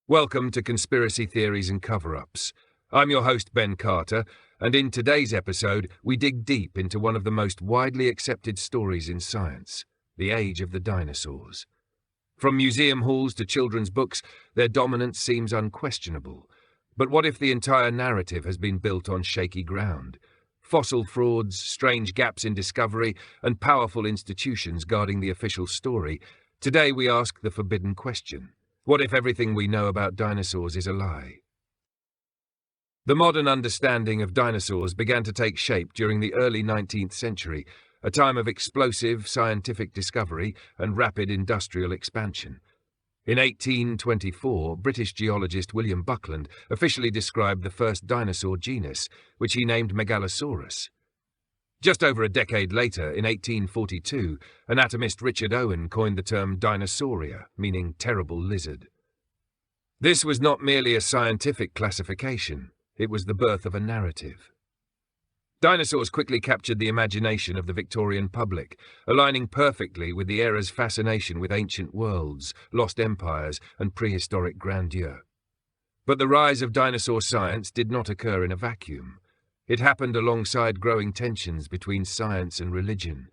Welcome to Conspiracy Theories and Cover-Ups. I'm your host, Ben Carter, and in today's episode, we dig deep into one of the most widely accepted stories in science, the age of the dinosaurs. From museum halls to children's books, their dominance seems unquestionable. But what if the entire narrative has been built on shaky ground? Fossil frauds, strange gaps in discovery, and powerful institutions guarding the official story. Today we ask the forbidden question. What if everything we know about dinosaurs is a lie? The modern understanding of dinosaurs began to take shape during the early 19th century, a time of explosive scientific discovery and rapid industrial expansion. In 1824, British geologist William Buckland officially described the first dinosaur genus, which he named Megalosaurus. Just over a decade later, in 1842, anatomist Richard Owen coined the term Dinosauria, meaning terrible lizard. This was not merely a scientific classification, it was the birth of a narrative. Dinosaurs quickly captured the imagination of the Victorian public, aligning perfectly with the era's fascination with ancient worlds, lost empires, and prehistoric grandeur. But the rise of dinosaur science did not occur in a vacuum. It happened alongside growing tensions between science and religion,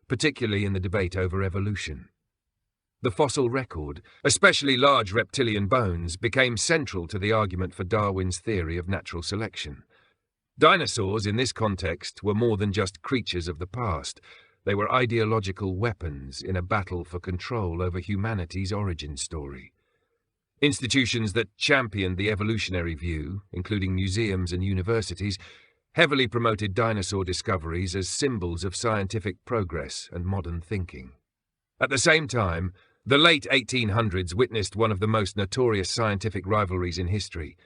particularly in the debate over evolution. The fossil record, especially large reptilian bones, became central to the argument for Darwin's theory of natural selection. Dinosaurs, in this context, were more than just creatures of the past. They were ideological weapons in a battle for control over humanity's origin story. Institutions that championed the evolutionary view, including museums and universities, heavily promoted dinosaur discoveries as symbols of scientific progress and modern thinking. At the same time, the late 1800s witnessed one of the most notorious scientific rivalries in history,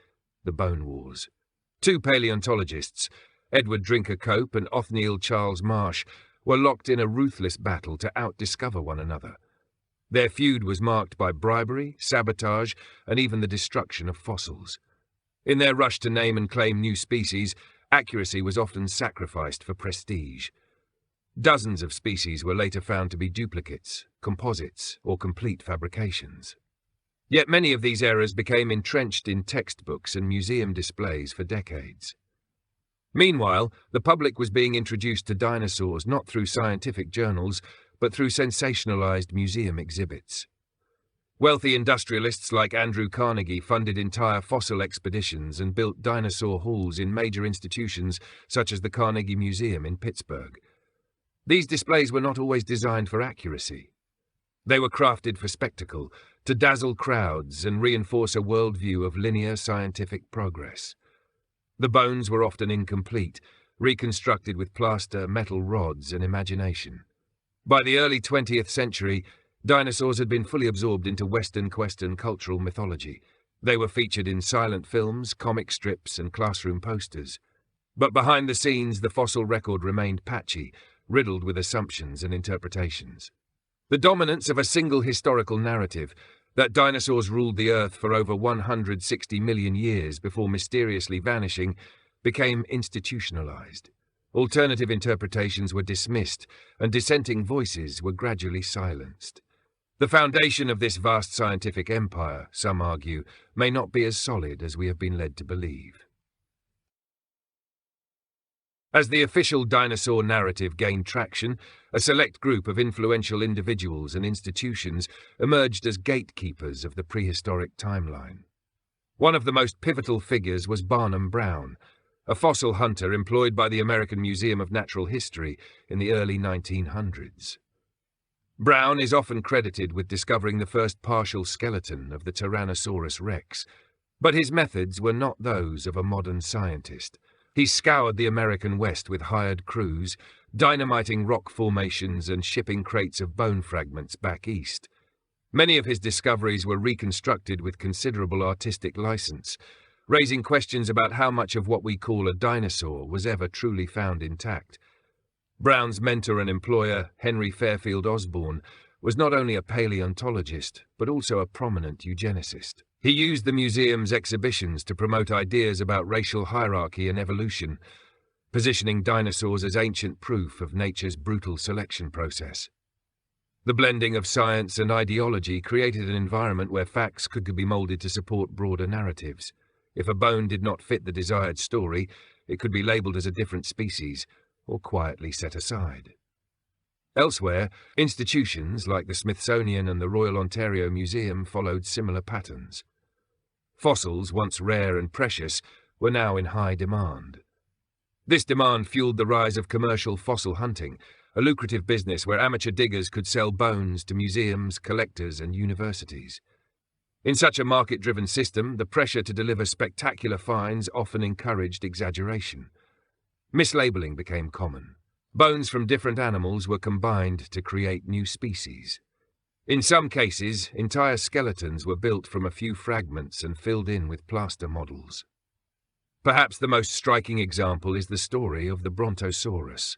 the Bone Wars. Two paleontologists, Edward Drinker Cope and Othniel Charles Marsh, were locked in a ruthless battle to outdiscover one another. Their feud was marked by bribery, sabotage, and even the destruction of fossils. In their rush to name and claim new species, accuracy was often sacrificed for prestige. Dozens of species were later found to be duplicates, composites, or complete fabrications. Yet many of these errors became entrenched in textbooks and museum displays for decades. Meanwhile, the public was being introduced to dinosaurs not through scientific journals, but through sensationalized museum exhibits. Wealthy industrialists like Andrew Carnegie funded entire fossil expeditions and built dinosaur halls in major institutions such as the Carnegie Museum in Pittsburgh. These displays were not always designed for accuracy. They were crafted for spectacle, to dazzle crowds and reinforce a worldview of linear scientific progress. The bones were often incomplete, reconstructed with plaster, metal rods, and imagination. By the early 20th century, dinosaurs had been fully absorbed into Western cultural mythology. They were featured in silent films, comic strips, and classroom posters. But behind the scenes, the fossil record remained patchy, riddled with assumptions and interpretations. The dominance of a single historical narrative, that dinosaurs ruled the Earth for over 160 million years before mysteriously vanishing, became institutionalized. Alternative interpretations were dismissed, and dissenting voices were gradually silenced. The foundation of this vast scientific empire, some argue, may not be as solid as we have been led to believe. As the official dinosaur narrative gained traction, a select group of influential individuals and institutions emerged as gatekeepers of the prehistoric timeline. One of the most pivotal figures was Barnum Brown, a fossil hunter employed by the American Museum of Natural History in the early 1900s. Brown is often credited with discovering the first partial skeleton of the Tyrannosaurus rex, but his methods were not those of a modern scientist. He scoured the American West with hired crews, dynamiting rock formations and shipping crates of bone fragments back east. Many of his discoveries were reconstructed with considerable artistic license, raising questions about how much of what we call a dinosaur was ever truly found intact. Brown's mentor and employer, Henry Fairfield Osborn, was not only a paleontologist, but also a prominent eugenicist. He used the museum's exhibitions to promote ideas about racial hierarchy and evolution, positioning dinosaurs as ancient proof of nature's brutal selection process. The blending of science and ideology created an environment where facts could be molded to support broader narratives. If a bone did not fit the desired story, it could be labeled as a different species or quietly set aside. Elsewhere, institutions like the Smithsonian and the Royal Ontario Museum followed similar patterns. Fossils, once rare and precious, were now in high demand. This demand fueled the rise of commercial fossil hunting, a lucrative business where amateur diggers could sell bones to museums, collectors, and universities. In such a market-driven system, the pressure to deliver spectacular finds often encouraged exaggeration. Mislabeling became common. Bones from different animals were combined to create new species. In some cases, entire skeletons were built from a few fragments and filled in with plaster models. Perhaps the most striking example is the story of the Brontosaurus.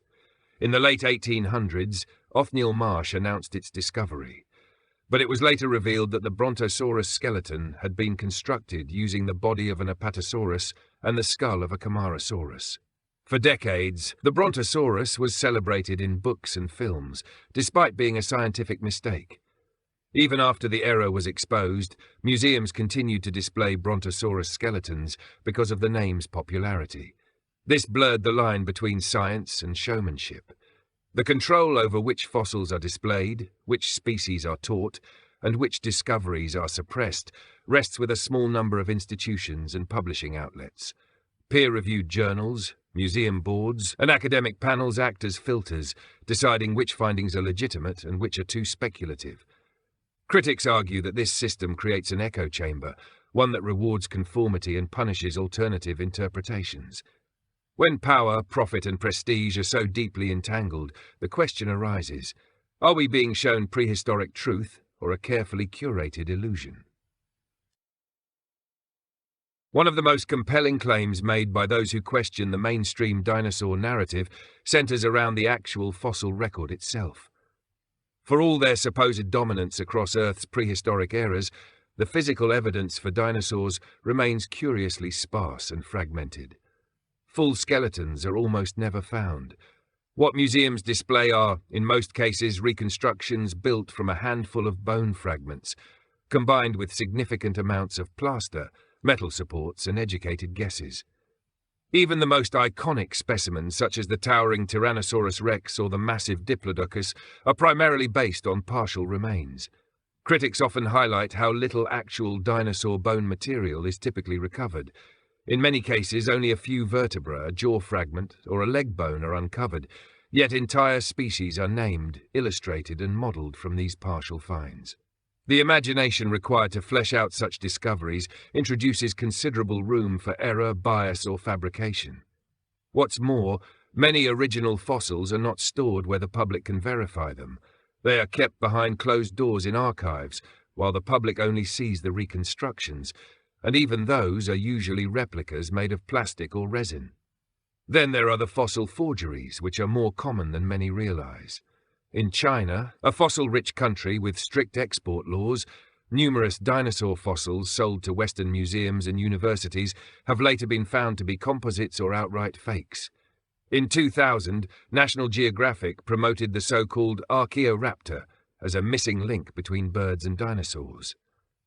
In the late 1800s, Othniel Marsh announced its discovery, but it was later revealed that the Brontosaurus skeleton had been constructed using the body of an Apatosaurus and the skull of a Camarasaurus. For decades, the Brontosaurus was celebrated in books and films, despite being a scientific mistake. Even after the error was exposed, museums continued to display Brontosaurus skeletons because of the name's popularity. This blurred the line between science and showmanship. The control over which fossils are displayed, which species are taught, and which discoveries are suppressed rests with a small number of institutions and publishing outlets. Peer-reviewed journals, museum boards, and academic panels act as filters, deciding which findings are legitimate and which are too speculative. Critics argue that this system creates an echo chamber, one that rewards conformity and punishes alternative interpretations. When power, profit, and prestige are so deeply entangled, the question arises, are we being shown prehistoric truth or a carefully curated illusion? One of the most compelling claims made by those who question the mainstream dinosaur narrative centers around the actual fossil record itself. For all their supposed dominance across Earth's prehistoric eras, the physical evidence for dinosaurs remains curiously sparse and fragmented. Full skeletons are almost never found. What museums display are, in most cases, reconstructions built from a handful of bone fragments, combined with significant amounts of plaster, metal supports, and educated guesses. Even the most iconic specimens, such as the towering Tyrannosaurus rex or the massive Diplodocus, are primarily based on partial remains. Critics often highlight how little actual dinosaur bone material is typically recovered. In many cases, only a few vertebrae, a jaw fragment, or a leg bone are uncovered, yet entire species are named, illustrated, and modelled from these partial finds. The imagination required to flesh out such discoveries introduces considerable room for error, bias, or fabrication. What's more, many original fossils are not stored where the public can verify them. They are kept behind closed doors in archives, while the public only sees the reconstructions, and even those are usually replicas made of plastic or resin. Then there are the fossil forgeries, which are more common than many realize. In China, a fossil-rich country with strict export laws, numerous dinosaur fossils sold to Western museums and universities have later been found to be composites or outright fakes. In 2000, National Geographic promoted the so-called Archaeoraptor as a missing link between birds and dinosaurs.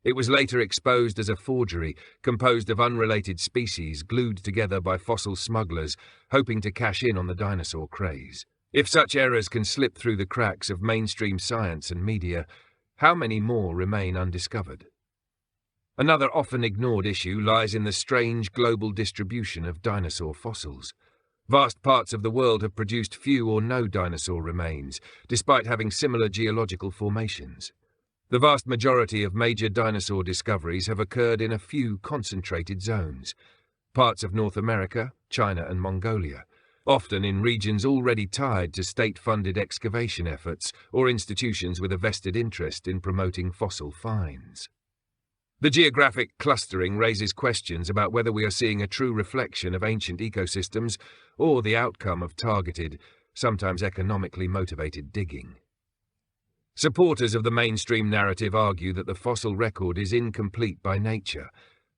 It was later exposed as a forgery composed of unrelated species glued together by fossil smugglers, hoping to cash in on the dinosaur craze. If such errors can slip through the cracks of mainstream science and media, how many more remain undiscovered? Another often ignored issue lies in the strange global distribution of dinosaur fossils. Vast parts of the world have produced few or no dinosaur remains, despite having similar geological formations. The vast majority of major dinosaur discoveries have occurred in a few concentrated zones, parts of North America, China, and Mongolia, often in regions already tied to state-funded excavation efforts or institutions with a vested interest in promoting fossil finds. The geographic clustering raises questions about whether we are seeing a true reflection of ancient ecosystems or the outcome of targeted, sometimes economically motivated digging. Supporters of the mainstream narrative argue that the fossil record is incomplete by nature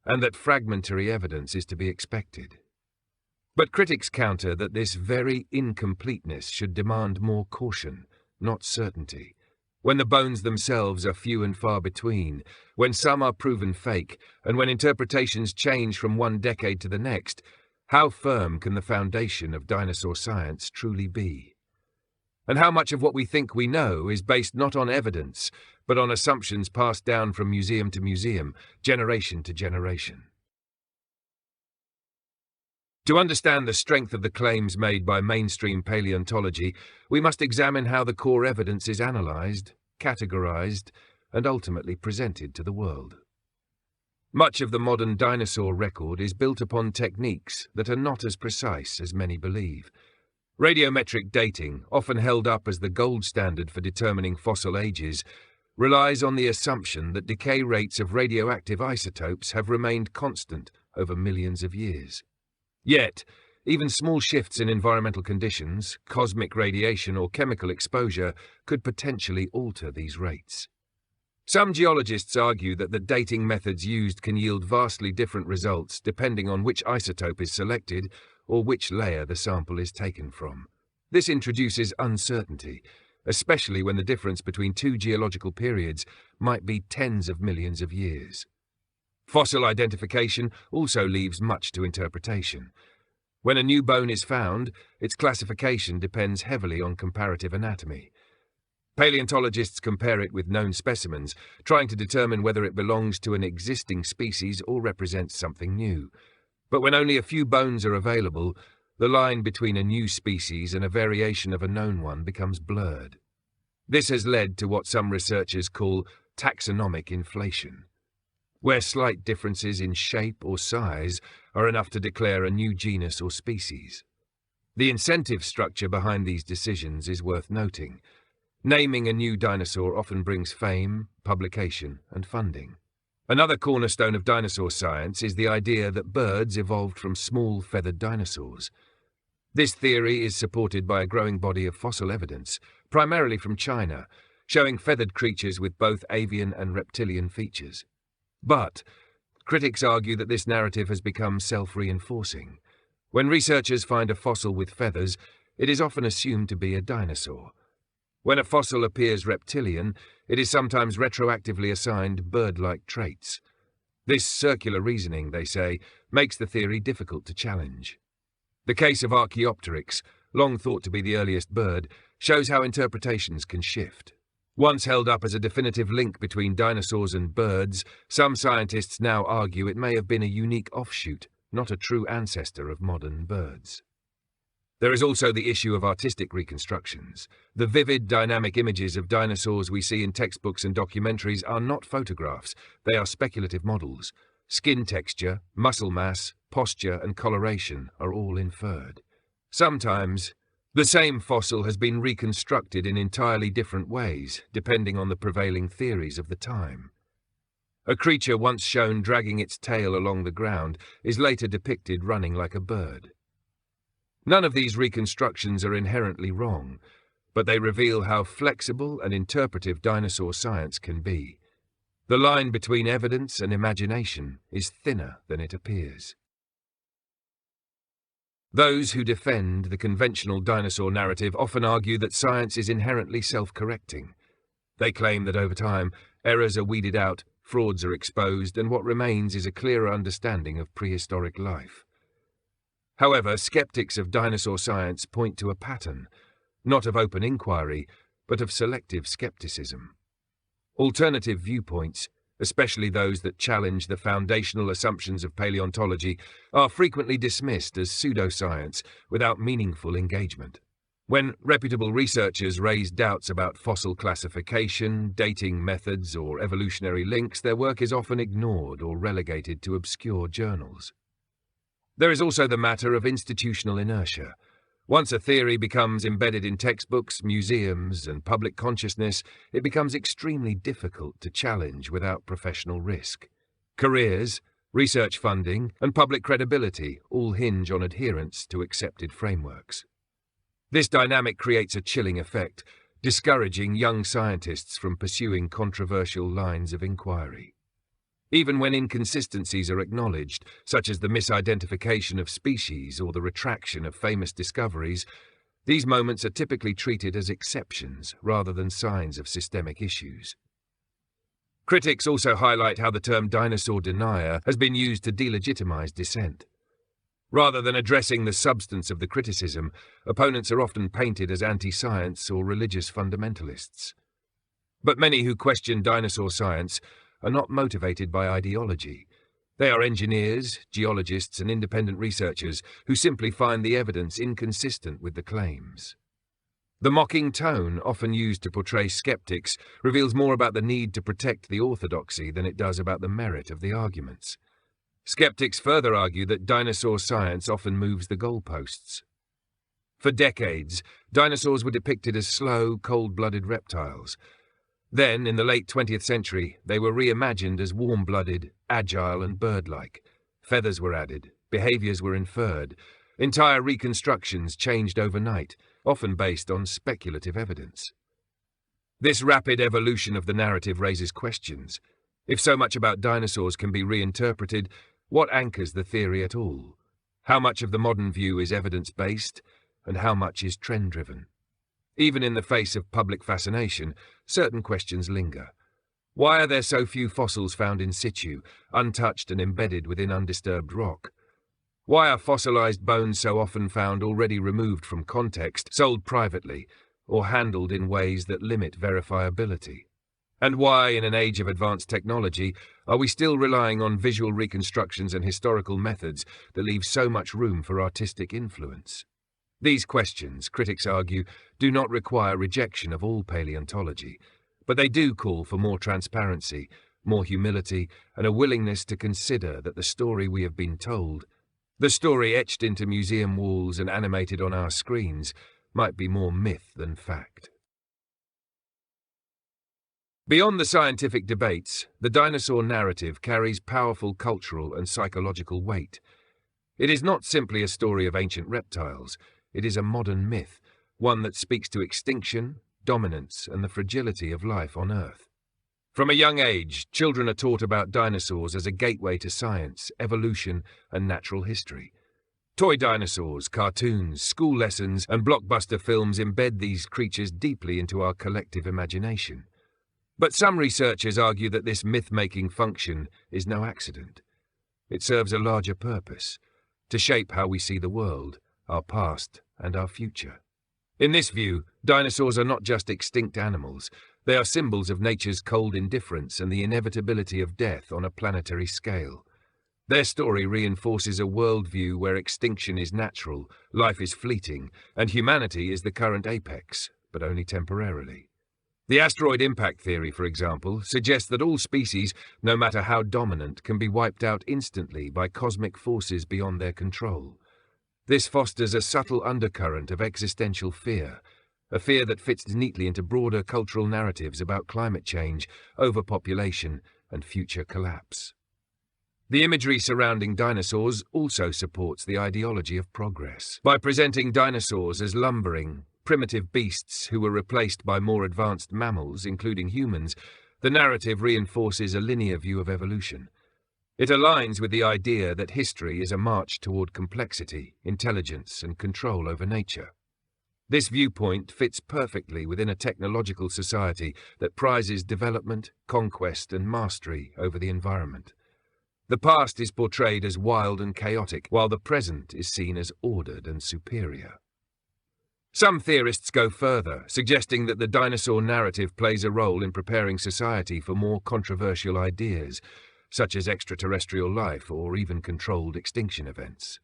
and that fragmentary evidence is to be expected. But critics counter that this very incompleteness should demand more caution, not certainty. when the bones themselves are few and far between, when some are proven fake, and when interpretations change from one decade to the next, how firm can the foundation of dinosaur science truly be? And how much of what we think we know is based not on evidence, but on assumptions passed down from museum to museum, generation to generation? To understand the strength of the claims made by mainstream paleontology, we must examine how the core evidence is analysed, categorised, and ultimately presented to the world. Much of the modern dinosaur record is built upon techniques that are not as precise as many believe. Radiometric dating, often held up as the gold standard for determining fossil ages, relies on the assumption that decay rates of radioactive isotopes have remained constant over millions of years. Yet, even small shifts in environmental conditions, cosmic radiation or chemical exposure could potentially alter these rates. Some geologists argue that the dating methods used can yield vastly different results depending on which isotope is selected or which layer the sample is taken from. This introduces uncertainty, especially when the difference between two geological periods might be tens of millions of years. Fossil identification also leaves much to interpretation. When a new bone is found, its classification depends heavily on comparative anatomy. Paleontologists compare it with known specimens, trying to determine whether it belongs to an existing species or represents something new. But when only a few bones are available, the line between a new species and a variation of a known one becomes blurred. This has led to what some researchers call taxonomic inflation, where slight differences in shape or size are enough to declare a new genus or species. The incentive structure behind these decisions is worth noting. Naming a new dinosaur often brings fame, publication, and funding. Another cornerstone of dinosaur science is the idea that birds evolved from small feathered dinosaurs. This theory is supported by a growing body of fossil evidence, primarily from China, showing feathered creatures with both avian and reptilian features. But critics argue that this narrative has become self-reinforcing. When researchers find a fossil with feathers, it is often assumed to be a dinosaur. When a fossil appears reptilian, it is sometimes retroactively assigned bird-like traits. This circular reasoning, they say, makes the theory difficult to challenge. The case of Archaeopteryx, long thought to be the earliest bird, shows how interpretations can shift. Once held up as a definitive link between dinosaurs and birds, some scientists now argue it may have been a unique offshoot, not a true ancestor of modern birds. There is also the issue of artistic reconstructions. The vivid, dynamic images of dinosaurs we see in textbooks and documentaries are not photographs, they are speculative models. Skin texture, muscle mass, posture, and coloration are all inferred. Sometimes, the same fossil has been reconstructed in entirely different ways, depending on the prevailing theories of the time. A creature once shown dragging its tail along the ground is later depicted running like a bird. None of these reconstructions are inherently wrong, but they reveal how flexible and interpretive dinosaur science can be. The line between evidence and imagination is thinner than it appears. Those who defend the conventional dinosaur narrative often argue that science is inherently self-correcting. They claim that over time, errors are weeded out, frauds are exposed, and what remains is a clearer understanding of prehistoric life. However, skeptics of dinosaur science point to a pattern, not of open inquiry, but of selective skepticism. Alternative viewpoints, especially those that challenge the foundational assumptions of paleontology, are frequently dismissed as pseudoscience without meaningful engagement. When reputable researchers raise doubts about fossil classification, dating methods, or evolutionary links, their work is often ignored or relegated to obscure journals. There is also the matter of institutional inertia. Once a theory becomes embedded in textbooks, museums, and public consciousness, it becomes extremely difficult to challenge without professional risk. Careers, research funding, and public credibility all hinge on adherence to accepted frameworks. This dynamic creates a chilling effect, discouraging young scientists from pursuing controversial lines of inquiry. Even when inconsistencies are acknowledged, such as the misidentification of species or the retraction of famous discoveries, These moments are typically treated as exceptions rather than signs of systemic issues. Critics also highlight how the term dinosaur denier has been used to delegitimize dissent. Rather than addressing the substance of the criticism, opponents are often painted as anti-science or religious fundamentalists. But many who question dinosaur science are not motivated by ideology. They are engineers, geologists, and independent researchers who simply find the evidence inconsistent with the claims. The mocking tone, often used to portray skeptics, reveals more about the need to protect the orthodoxy than it does about the merit of the arguments. Skeptics further argue that dinosaur science often moves the goalposts. For decades, dinosaurs were depicted as slow, cold-blooded reptiles. Then, in the late 20th century, they were reimagined as warm-blooded, agile and bird-like. Feathers were added, behaviors were inferred, entire reconstructions changed overnight, often based on speculative evidence. This rapid evolution of the narrative raises questions. If so much about dinosaurs can be reinterpreted, what anchors the theory at all? How much of the modern view is evidence-based, and how much is trend-driven? Even in the face of public fascination, certain questions linger. Why are there so few fossils found in situ, untouched and embedded within undisturbed rock? Why are fossilized bones so often found already removed from context, sold privately, or handled in ways that limit verifiability? And why, in an age of advanced technology, are we still relying on visual reconstructions and historical methods that leave so much room for artistic influence? These questions, critics argue, do not require rejection of all paleontology, but they do call for more transparency, more humility, and a willingness to consider that the story we have been told, the story etched into museum walls and animated on our screens, might be more myth than fact. Beyond the scientific debates, the dinosaur narrative carries powerful cultural and psychological weight. It is not simply a story of ancient reptiles. It is a modern myth, one that speaks to extinction, dominance, and the fragility of life on Earth. From a young age, children are taught about dinosaurs as a gateway to science, evolution, and natural history. Toy dinosaurs, cartoons, school lessons, and blockbuster films embed these creatures deeply into our collective imagination. But some researchers argue that this myth-making function is no accident. It serves a larger purpose, to shape how we see the world, our past, and our future. In this view, dinosaurs are not just extinct animals. They are symbols of nature's cold indifference and the inevitability of death on a planetary scale. Their story reinforces a worldview where extinction is natural, life is fleeting, and humanity is the current apex, but only temporarily. The asteroid impact theory, for example, suggests that all species, no matter how dominant, can be wiped out instantly by cosmic forces beyond their control. This fosters a subtle undercurrent of existential fear, a fear that fits neatly into broader cultural narratives about climate change, overpopulation, and future collapse. The imagery surrounding dinosaurs also supports the ideology of progress. By presenting dinosaurs as lumbering, primitive beasts who were replaced by more advanced mammals, including humans, the narrative reinforces a linear view of evolution. It aligns with the idea that history is a march toward complexity, intelligence, and control over nature. This viewpoint fits perfectly within a technological society that prizes development, conquest, and mastery over the environment. The past is portrayed as wild and chaotic, while the present is seen as ordered and superior. Some theorists go further, suggesting that the dinosaur narrative plays a role in preparing society for more controversial ideas, such as extraterrestrial life or even controlled extinction events.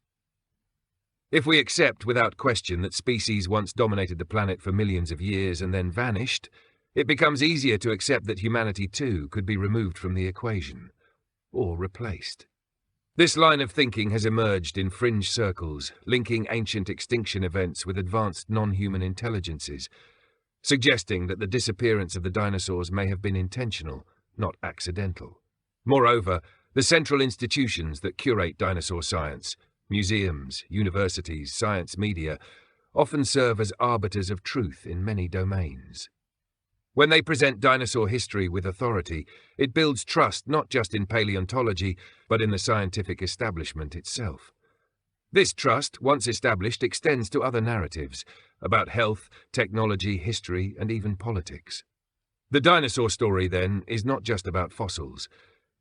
If we accept without question that species once dominated the planet for millions of years and then vanished, it becomes easier to accept that humanity too could be removed from the equation, or replaced. This line of thinking has emerged in fringe circles, linking ancient extinction events with advanced non-human intelligences, suggesting that the disappearance of the dinosaurs may have been intentional, not accidental. Moreover, the central institutions that curate dinosaur science, museums, universities, science media, often serve as arbiters of truth in many domains. When they present dinosaur history with authority, it builds trust not just in paleontology, but in the scientific establishment itself. This trust, once established, extends to other narratives, about health, technology, history, and even politics. The dinosaur story, then, is not just about fossils.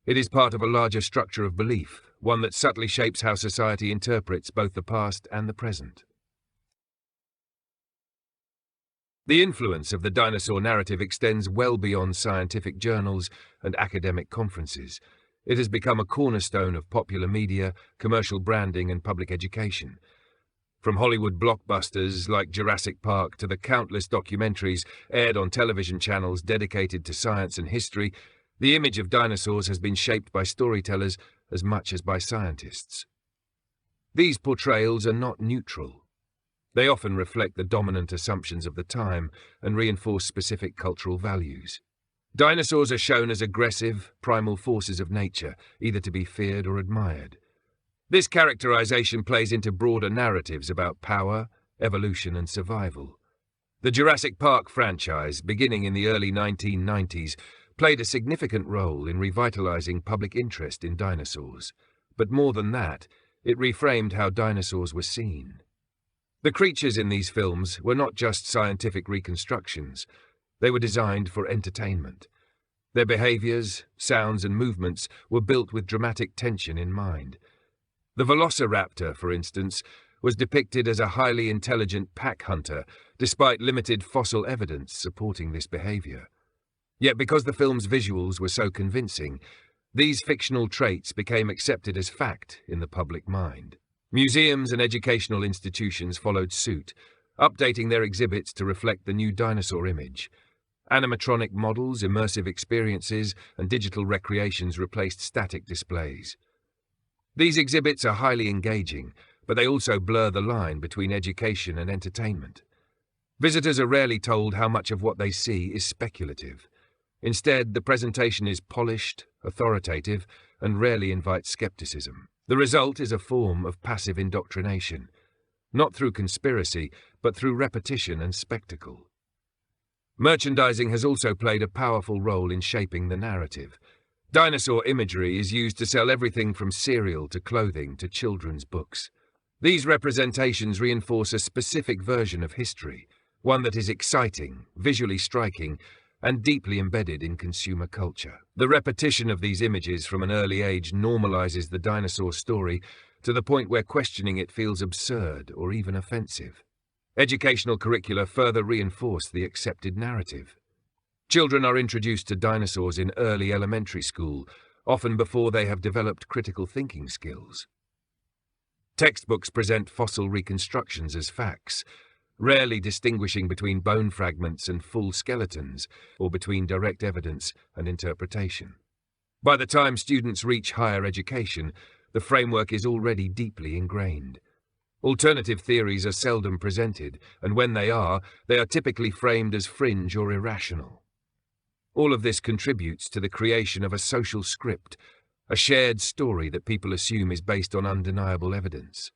It is part of a larger structure of belief, one that subtly shapes how society interprets both the past and the present. The influence of the dinosaur narrative extends well beyond scientific journals and academic conferences. It has become a cornerstone of popular media, commercial branding, and public education. From Hollywood blockbusters like Jurassic Park to the countless documentaries aired on television channels dedicated to science and history, the image of dinosaurs has been shaped by storytellers as much as by scientists. These portrayals are not neutral. They often reflect the dominant assumptions of the time and reinforce specific cultural values. Dinosaurs are shown as aggressive, primal forces of nature, either to be feared or admired. This characterization plays into broader narratives about power, evolution, and survival. The Jurassic Park franchise, beginning in the early 1990s, played a significant role in revitalizing public interest in dinosaurs. But more than that, it reframed how dinosaurs were seen. The creatures in these films were not just scientific reconstructions. They were designed for entertainment. Their behaviors, sounds, and movements were built with dramatic tension in mind. The velociraptor, for instance, was depicted as a highly intelligent pack hunter, despite limited fossil evidence supporting this behavior. Yet because the film's visuals were so convincing, these fictional traits became accepted as fact in the public mind. Museums and educational institutions followed suit, updating their exhibits to reflect the new dinosaur image. Animatronic models, immersive experiences, and digital recreations replaced static displays. These exhibits are highly engaging, but they also blur the line between education and entertainment. Visitors are rarely told how much of what they see is speculative. Instead, the presentation is polished, authoritative, and rarely invites skepticism. The result is a form of passive indoctrination, not through conspiracy, but through repetition and spectacle. Merchandising has also played a powerful role in shaping the narrative. Dinosaur imagery is used to sell everything from cereal to clothing to children's books. These representations reinforce a specific version of history, one that is exciting, visually striking, and deeply embedded in consumer culture. The repetition of these images from an early age normalizes the dinosaur story to the point where questioning it feels absurd or even offensive. Educational curricula further reinforce the accepted narrative. Children are introduced to dinosaurs in early elementary school, often before they have developed critical thinking skills. Textbooks present fossil reconstructions as facts, rarely distinguishing between bone fragments and full skeletons, or between direct evidence and interpretation. By the time students reach higher education, the framework is already deeply ingrained. Alternative theories are seldom presented, and when they are typically framed as fringe or irrational. All of this contributes to the creation of a social script, a shared story that people assume is based on undeniable evidence.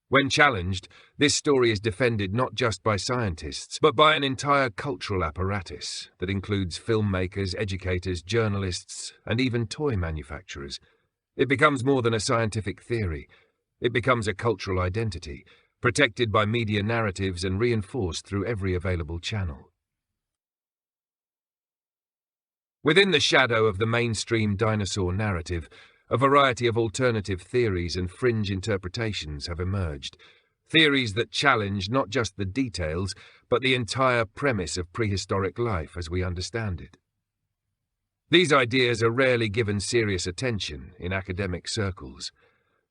When challenged, this story is defended not just by scientists, but by an entire cultural apparatus that includes filmmakers, educators, journalists, and even toy manufacturers. It becomes more than a scientific theory. It becomes a cultural identity, protected by media narratives and reinforced through every available channel. Within the shadow of the mainstream dinosaur narrative, a variety of alternative theories and fringe interpretations have emerged. Theories that challenge not just the details, but the entire premise of prehistoric life as we understand it. These ideas are rarely given serious attention in academic circles,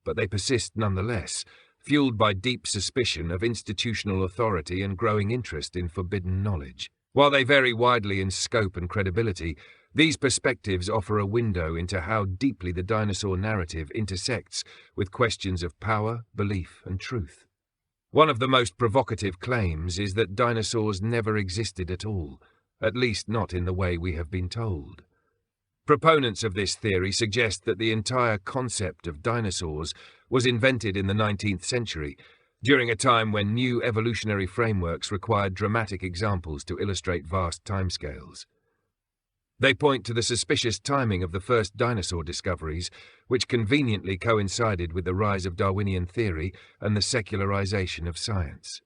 but they persist nonetheless, fueled by deep suspicion of institutional authority and growing interest in forbidden knowledge. While they vary widely in scope and credibility, these perspectives offer a window into how deeply the dinosaur narrative intersects with questions of power, belief, and truth. One of the most provocative claims is that dinosaurs never existed at all, at least not in the way we have been told. Proponents of this theory suggest that the entire concept of dinosaurs was invented in the 19th century, during a time when new evolutionary frameworks required dramatic examples to illustrate vast timescales. They point to the suspicious timing of the first dinosaur discoveries, which conveniently coincided with the rise of Darwinian theory and the secularization of science.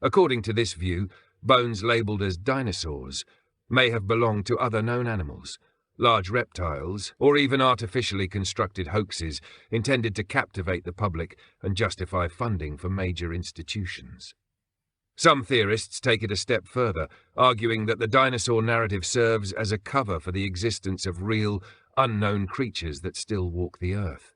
According to this view, bones labelled as dinosaurs may have belonged to other known animals, large reptiles, or even artificially constructed hoaxes intended to captivate the public and justify funding for major institutions. Some theorists take it a step further, arguing that the dinosaur narrative serves as a cover for the existence of real, unknown creatures that still walk the earth.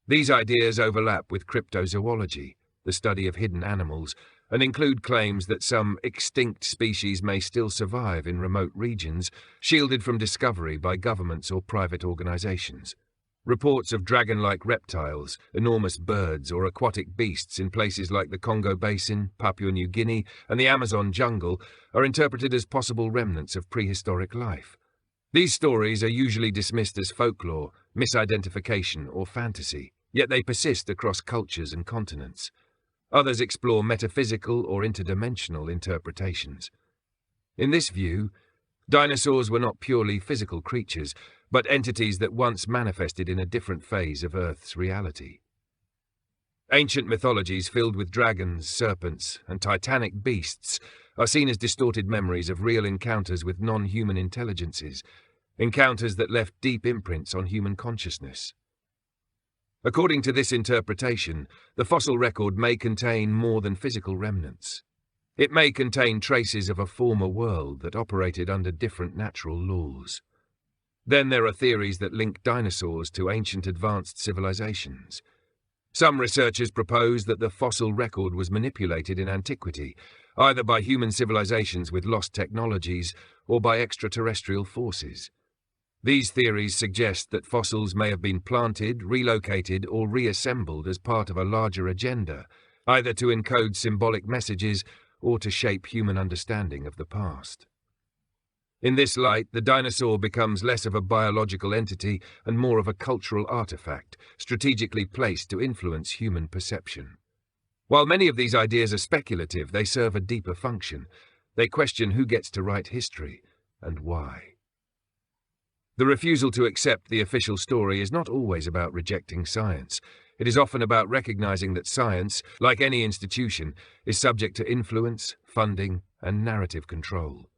These ideas overlap with cryptozoology, the study of hidden animals, and include claims that some extinct species may still survive in remote regions, shielded from discovery by governments or private organizations. Reports of dragon-like reptiles, enormous birds, or aquatic beasts in places like the Congo Basin, Papua New Guinea, and the Amazon jungle are interpreted as possible remnants of prehistoric life. These stories are usually dismissed as folklore, misidentification, or fantasy, yet they persist across cultures and continents. Others explore metaphysical or interdimensional interpretations. In this view, dinosaurs were not purely physical creatures, but entities that once manifested in a different phase of Earth's reality. Ancient mythologies filled with dragons, serpents, and titanic beasts are seen as distorted memories of real encounters with non-human intelligences, encounters that left deep imprints on human consciousness. According to this interpretation, the fossil record may contain more than physical remnants. It may contain traces of a former world that operated under different natural laws. Then there are theories that link dinosaurs to ancient advanced civilizations. Some researchers propose that the fossil record was manipulated in antiquity, either by human civilizations with lost technologies or by extraterrestrial forces. These theories suggest that fossils may have been planted, relocated, or reassembled as part of a larger agenda, either to encode symbolic messages or to shape human understanding of the past. In this light, the dinosaur becomes less of a biological entity and more of a cultural artifact, strategically placed to influence human perception. While many of these ideas are speculative, they serve a deeper function. They question who gets to write history and why. The refusal to accept the official story is not always about rejecting science. It is often about recognizing that science, like any institution, is subject to influence, funding, and narrative control.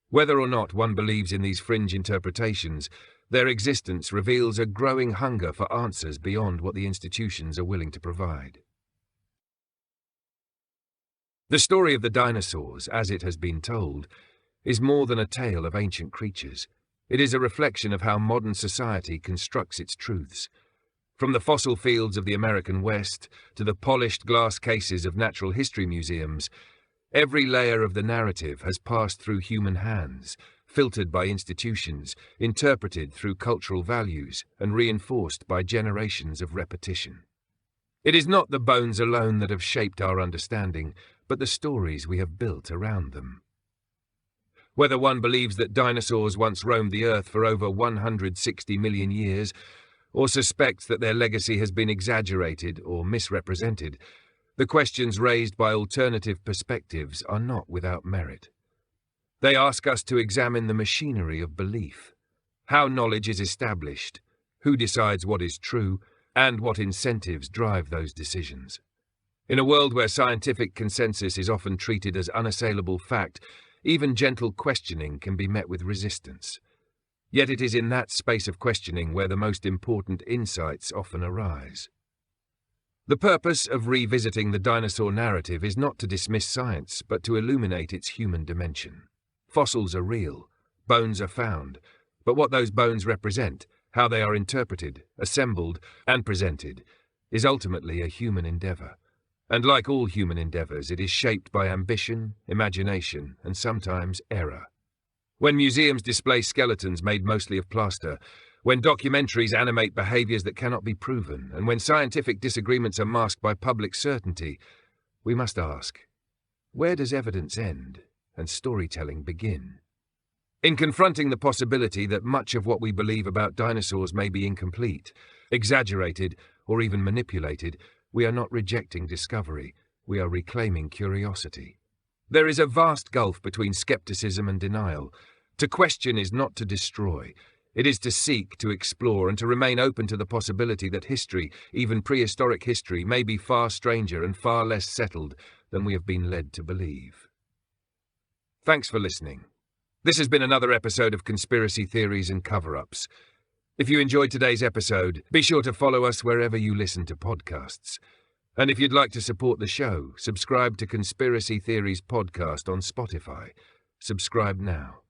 Whether or not one believes in these fringe interpretations, their existence reveals a growing hunger for answers beyond what the institutions are willing to provide. The story of the dinosaurs, as it has been told, is more than a tale of ancient creatures. It is a reflection of how modern society constructs its truths. From the fossil fields of the American West to the polished glass cases of natural history museums, every layer of the narrative has passed through human hands, filtered by institutions, interpreted through cultural values, and reinforced by generations of repetition. It is not the bones alone that have shaped our understanding, but the stories we have built around them. Whether one believes that dinosaurs once roamed the Earth for over 160 million years, or suspects that their legacy has been exaggerated or misrepresented, the questions raised by alternative perspectives are not without merit. They ask us to examine the machinery of belief, how knowledge is established, who decides what is true, and what incentives drive those decisions. In a world where scientific consensus is often treated as unassailable fact, even gentle questioning can be met with resistance. Yet it is in that space of questioning where the most important insights often arise. The purpose of revisiting the dinosaur narrative is not to dismiss science, but to illuminate its human dimension. Fossils are real, bones are found, but what those bones represent, how they are interpreted, assembled, and presented, is ultimately a human endeavor. And like all human endeavors, it is shaped by ambition, imagination, and sometimes error. When museums display skeletons made mostly of plaster, when documentaries animate behaviors that cannot be proven, and when scientific disagreements are masked by public certainty, we must ask, where does evidence end and storytelling begin? In confronting the possibility that much of what we believe about dinosaurs may be incomplete, exaggerated, or even manipulated, we are not rejecting discovery, we are reclaiming curiosity. There is a vast gulf between skepticism and denial. To question is not to destroy, It is to seek, to explore, and to remain open to the possibility that history, even prehistoric history, may be far stranger and far less settled than we have been led to believe. Thanks for listening. This has been another episode of Conspiracy Theories and Cover-Ups. If you enjoyed today's episode, be sure to follow us wherever you listen to podcasts. And if you'd like to support the show, subscribe to Conspiracy Theories Podcast on Spotify. Subscribe now.